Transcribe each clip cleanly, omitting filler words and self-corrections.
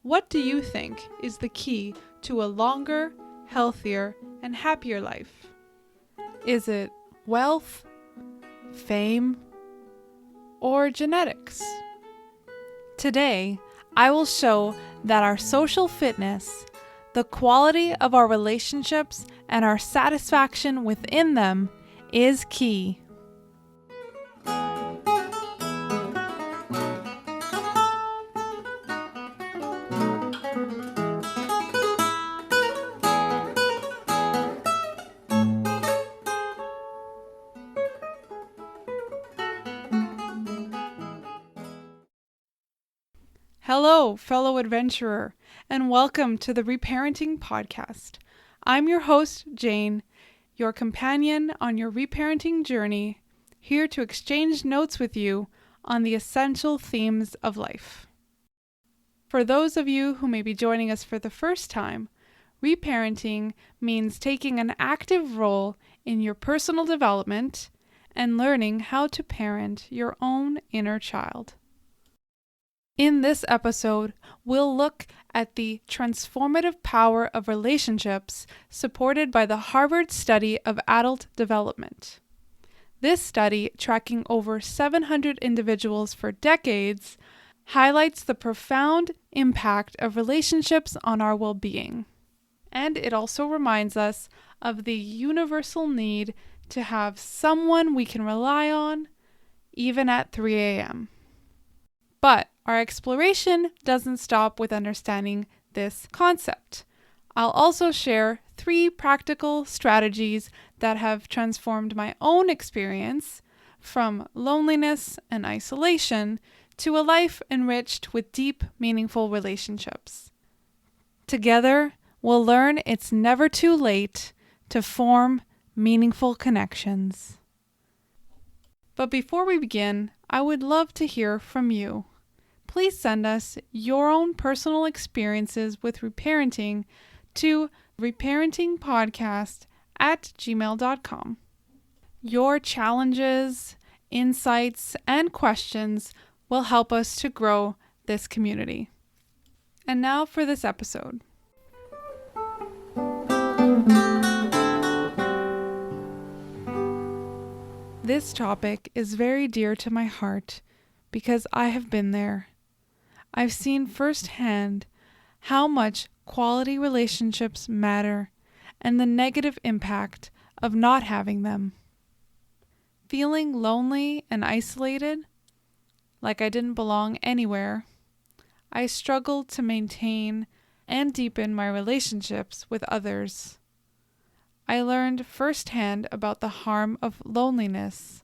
What do you think is the key to a longer, healthier, and happier life? Is it wealth, fame, or genetics? Today, I will show that our social fitness, the quality of our relationships, and our satisfaction within them is key. Hello, fellow adventurer, and welcome to the Reparenting podcast. I'm your host, Jane, your companion on your reparenting journey, here to exchange notes with you on the essential themes of life. For those of you who may be joining us for the first time, reparenting means taking an active role in your personal development and learning how to parent your own inner child. In this episode, we'll look at the transformative power of relationships supported by the Harvard study of adult development. This study, tracking over 700 individuals for decades, highlights the profound impact of relationships on our well-being. And it also reminds us of the universal need to have someone we can rely on, even at 3 a.m. But our exploration doesn't stop with understanding this concept. I'll also share 3 practical strategies that have transformed my own experience from loneliness and isolation to a life enriched with deep, meaningful relationships. Together, we'll learn it's never too late to form meaningful connections. But before we begin, I would love to hear from you. Please send us your own personal experiences with reparenting to reparentingpodcast@gmail.com. Your challenges, insights, and questions will help us to grow this community. And now for this episode. This topic is very dear to my heart because I have been there. I've seen firsthand how much quality relationships matter and the negative impact of not having them. Feeling lonely and isolated, like I didn't belong anywhere, I struggled to maintain and deepen my relationships with others. I learned firsthand about the harm of loneliness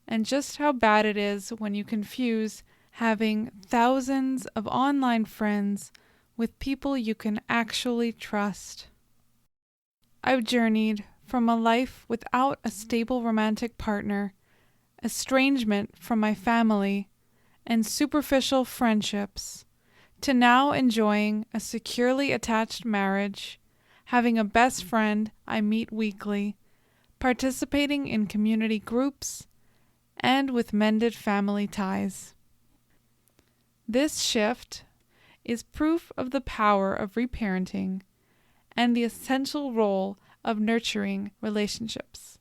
and just how bad it is when you confuse having thousands of online friends with people you can actually trust. I've journeyed from a life without a stable romantic partner, estrangement from my family, and superficial friendships, to now enjoying a securely attached marriage, having a best friend I meet weekly, participating in community groups, and with mended family ties. This shift is proof of the power of reparenting and the essential role of nurturing relationships.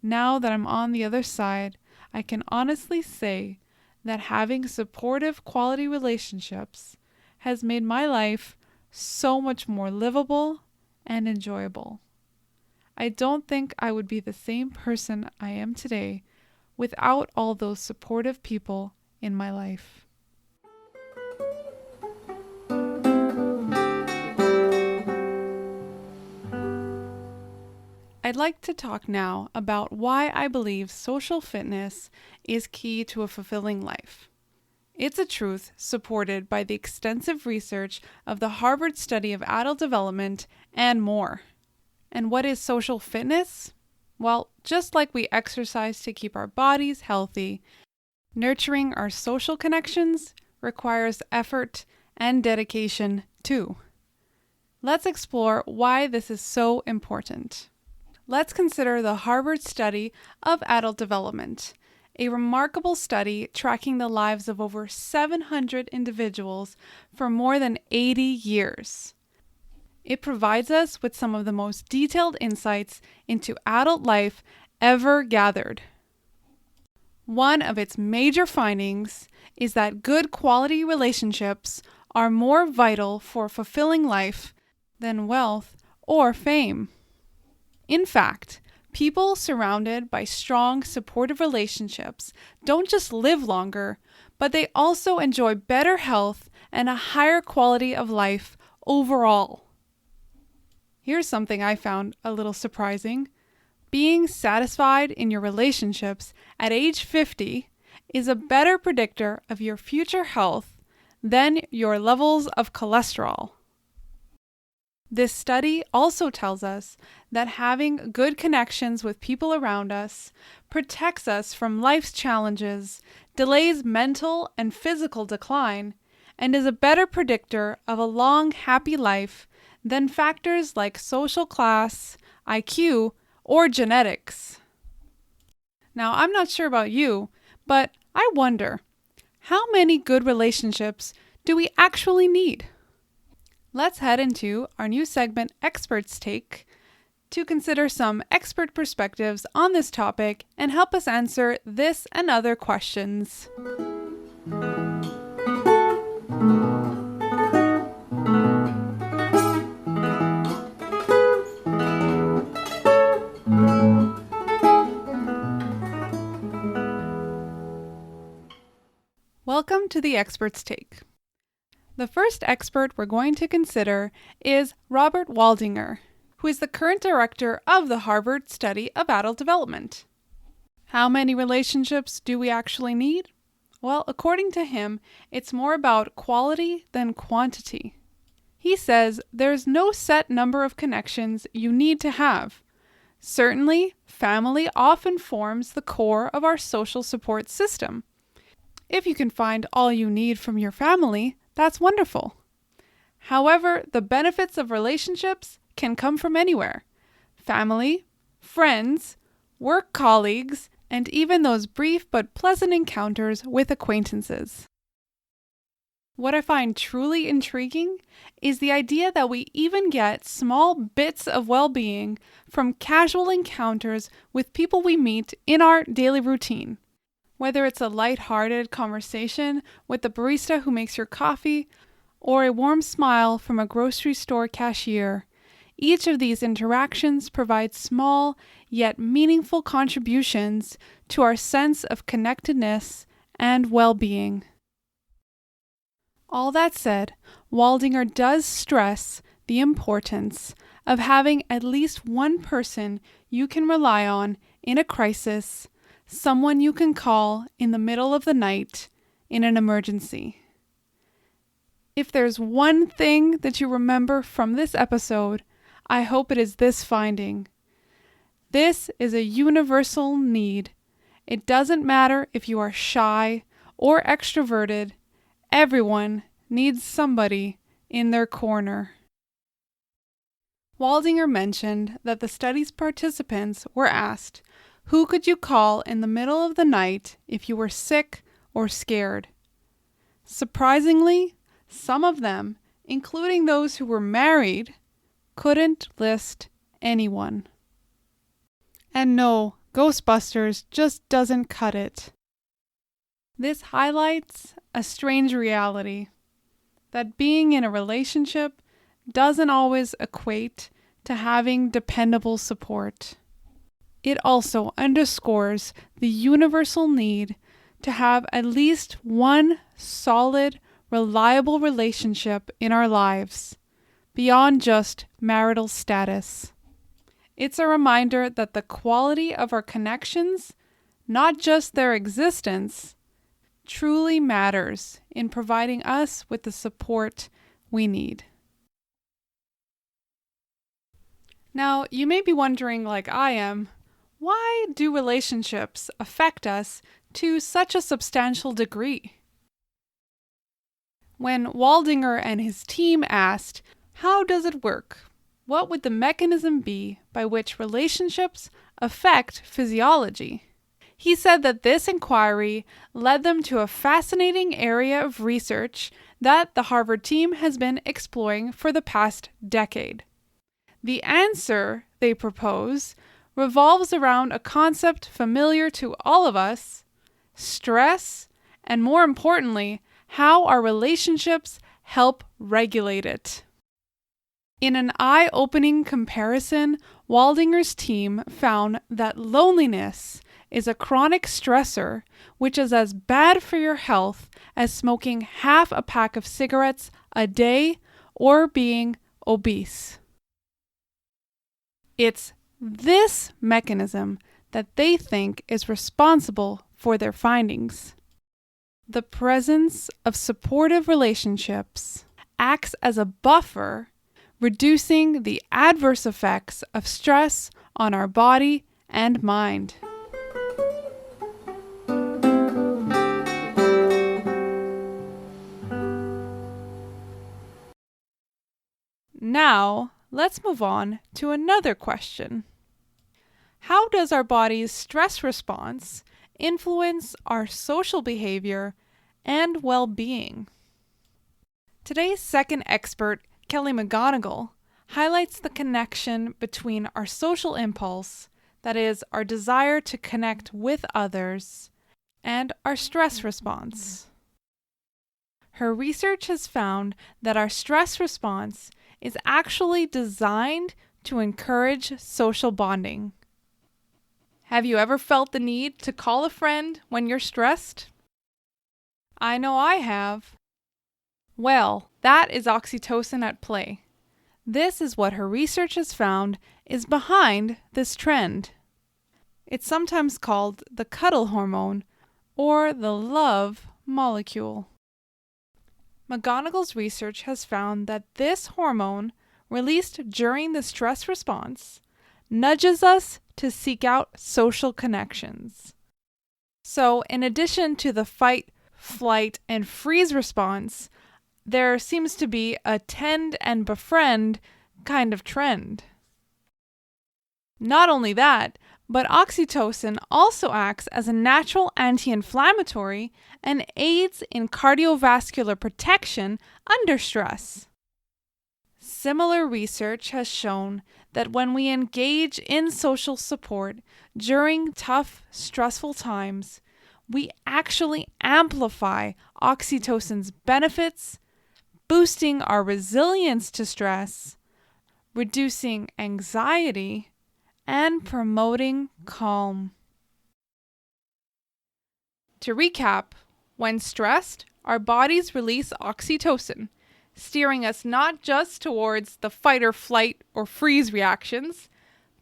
Now that I'm on the other side, I can honestly say that having supportive quality relationships has made my life so much more livable and enjoyable. I don't think I would be the same person I am today without all those supportive people in my life. I'd like to talk now about why I believe social fitness is key to a fulfilling life. It's a truth supported by the extensive research of the Harvard study of adult development and more. And what is social fitness? Well, just like we exercise to keep our bodies healthy, nurturing our social connections requires effort and dedication too. Let's explore why this is so important. Let's consider the Harvard study of adult development a remarkable study tracking the lives of over 700 individuals for more than 80 years. It provides us with some of the most detailed insights into adult life ever gathered. One of its major findings is that good quality relationships are more vital for fulfilling life than wealth or fame. In fact, people surrounded by strong, supportive relationships don't just live longer, but they also enjoy better health and a higher quality of life overall. Here's something I found a little surprising. Being satisfied in your relationships at age 50 is a better predictor of your future health than your levels of cholesterol. This study also tells us that having good connections with people around us protects us from life's challenges, delays mental and physical decline, and is a better predictor of a long, happy life than factors like social class, IQ, or genetics. Now, I'm not sure about you, but I wonder, how many good relationships do we actually need? Let's head into our new segment, Experts Take, to consider some expert perspectives on this topic and help us answer this and other questions. Welcome to the Experts Take. The first expert we're going to consider is Robert Waldinger, who is the current director of the Harvard Study of Adult Development. How many relationships do we actually need? Well, according to him, it's more about quality than quantity. He says there's no set number of connections you need to have. Certainly, family often forms the core of our social support system. If you can find all you need from your family, that's wonderful. However, the benefits of relationships can come from anywhere. Family, friends, work colleagues, and even those brief but pleasant encounters with acquaintances. What I find truly intriguing is the idea that we even get small bits of well-being from casual encounters with people we meet in our daily routine. Whether it's a light-hearted conversation with the barista who makes your coffee, or a warm smile from a grocery store cashier, each of these interactions provides small yet meaningful contributions to our sense of connectedness and well-being. All that said, Waldinger does stress the importance of having at least one person you can rely on in a crisis, someone you can call in the middle of the night in an emergency. If there's one thing that you remember from this episode, I hope it is this finding. This is a universal need. It doesn't matter if you are shy or extroverted, everyone needs somebody in their corner. Waldinger mentioned that the study's participants were asked, who could you call in the middle of the night if you were sick or scared? Surprisingly, some of them, including those who were married, couldn't list anyone. And no, Ghostbusters just doesn't cut it. This highlights a strange reality, that being in a relationship doesn't always equate to having dependable support. It also underscores the universal need to have at least one solid, reliable relationship in our lives, beyond just marital status. It's a reminder that the quality of our connections, not just their existence, truly matters in providing us with the support we need. Now, you may be wondering, like I am, why do relationships affect us to such a substantial degree? When Waldinger and his team asked, how does it work? What would the mechanism be by which relationships affect physiology? He said that this inquiry led them to a fascinating area of research that the Harvard team has been exploring for the past decade. The answer, they propose, revolves around a concept familiar to all of us: stress, and more importantly, how our relationships help regulate it. In an eye-opening comparison, Waldinger's team found that loneliness is a chronic stressor which is as bad for your health as smoking half a pack of cigarettes a day or being obese. It's this mechanism that they think is responsible for their findings. The presence of supportive relationships acts as a buffer, reducing the adverse effects of stress on our body and mind. Now, let's move on to another question. How does our body's stress response influence our social behavior and well-being? Today's second expert, Kelly McGonigal, highlights the connection between our social impulse, that is, our desire to connect with others, and our stress response. Her research has found that our stress response is actually designed to encourage social bonding. Have you ever felt the need to call a friend when you're stressed? I know I have. Well, that is oxytocin at play. This is what her research has found is behind this trend. It's sometimes called the cuddle hormone or the love molecule. McGonigal's research has found that this hormone, released during the stress response, nudges us to seek out social connections. So, in addition to the fight, flight, and freeze response, there seems to be a tend and befriend kind of trend. Not only that, but oxytocin also acts as a natural anti-inflammatory and aids in cardiovascular protection under stress. Similar research has shown that when we engage in social support during tough, stressful times, we actually amplify oxytocin's benefits, boosting our resilience to stress, reducing anxiety, and promoting calm. To recap, when stressed, our bodies release oxytocin, steering us not just towards the fight or flight or freeze reactions,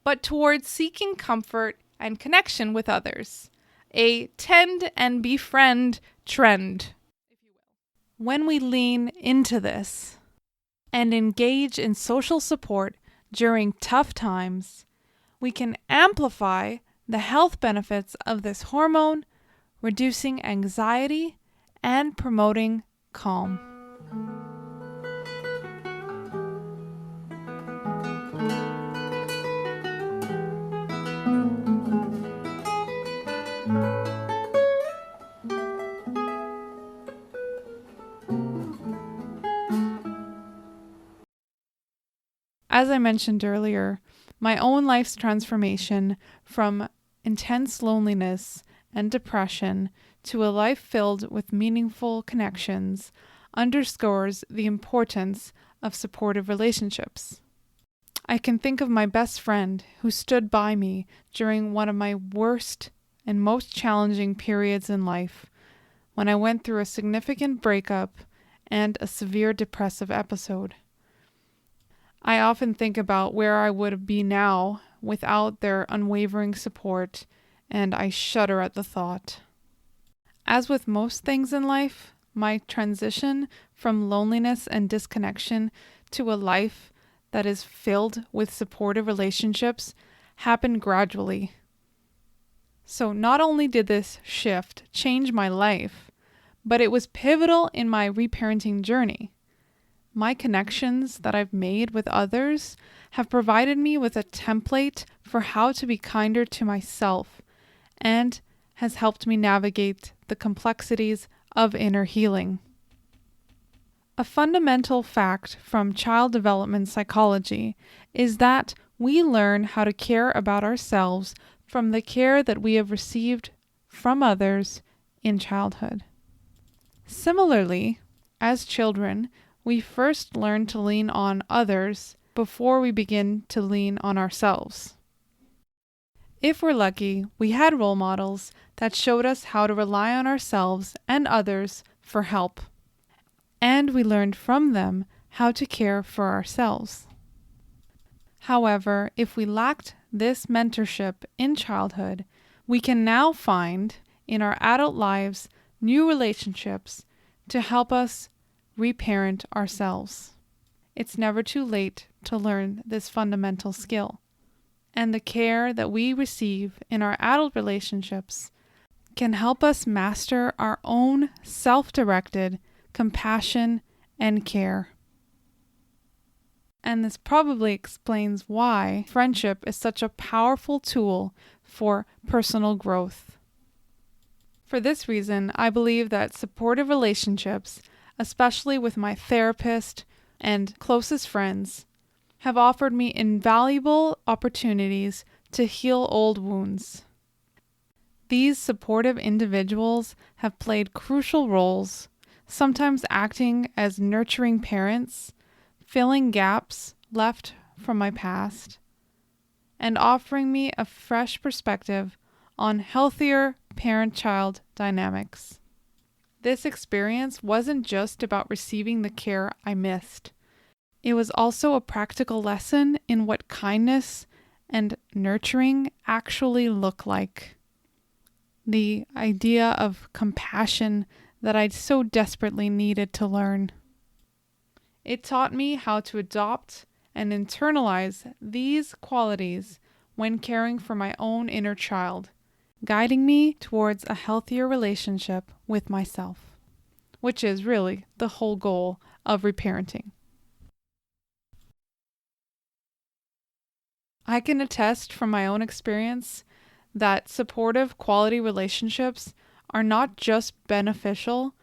but towards seeking comfort and connection with others, a tend and befriend trend. When we lean into this and engage in social support during tough times, we can amplify the health benefits of this hormone, reducing anxiety and promoting calm. As I mentioned earlier, my own life's transformation from intense loneliness and depression to a life filled with meaningful connections underscores the importance of supportive relationships. I can think of my best friend who stood by me during one of my worst and most challenging periods in life, when I went through a significant breakup and a severe depressive episode. I often think about where I would be now without their unwavering support, and I shudder at the thought. As with most things in life, my transition from loneliness and disconnection to a life that is filled with supportive relationships happened gradually. So not only did this shift change my life, but it was pivotal in my reparenting journey. My connections that I've made with others have provided me with a template for how to be kinder to myself and has helped me navigate the complexities of inner healing. A fundamental fact from child development psychology is that we learn how to care about ourselves from the care that we have received from others in childhood. Similarly, as children, we first learn to lean on others before we begin to lean on ourselves. If we're lucky, we had role models that showed us how to rely on ourselves and others for help, and we learned from them how to care for ourselves. However, if we lacked this mentorship in childhood, we can now find in our adult lives new relationships to help us reparent ourselves. It's never too late to learn this fundamental skill. And the care that we receive in our adult relationships can help us master our own self-directed compassion and care. And this probably explains why friendship is such a powerful tool for personal growth. For this reason, I believe that supportive relationships, especially with my therapist and closest friends, have offered me invaluable opportunities to heal old wounds. These supportive individuals have played crucial roles, sometimes acting as nurturing parents, filling gaps left from my past, and offering me a fresh perspective on healthier parent-child dynamics. This experience wasn't just about receiving the care I missed. It was also a practical lesson in what kindness and nurturing actually look like. The idea of compassion that I so desperately needed to learn. It taught me how to adopt and internalize these qualities when caring for my own inner child, guiding me towards a healthier relationship with myself, which is really the whole goal of reparenting. I can attest from my own experience that supportive quality relationships are not just beneficial,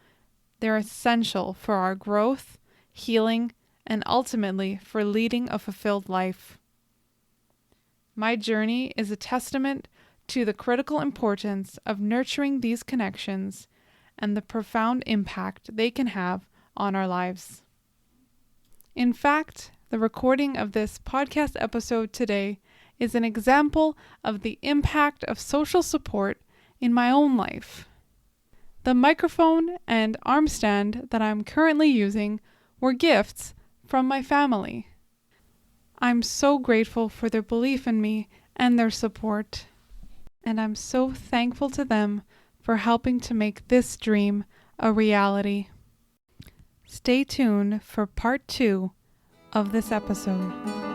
they're essential for our growth, healing, and ultimately for leading a fulfilled life. My journey is a testament to the critical importance of nurturing these connections and the profound impact they can have on our lives. In fact, the recording of this podcast episode today is an example of the impact of social support in my own life. The microphone and arm stand that I'm currently using were gifts from my family. I'm so grateful for their belief in me and their support, and I'm so thankful to them for helping to make this dream a reality. Stay tuned for part 2 of this episode.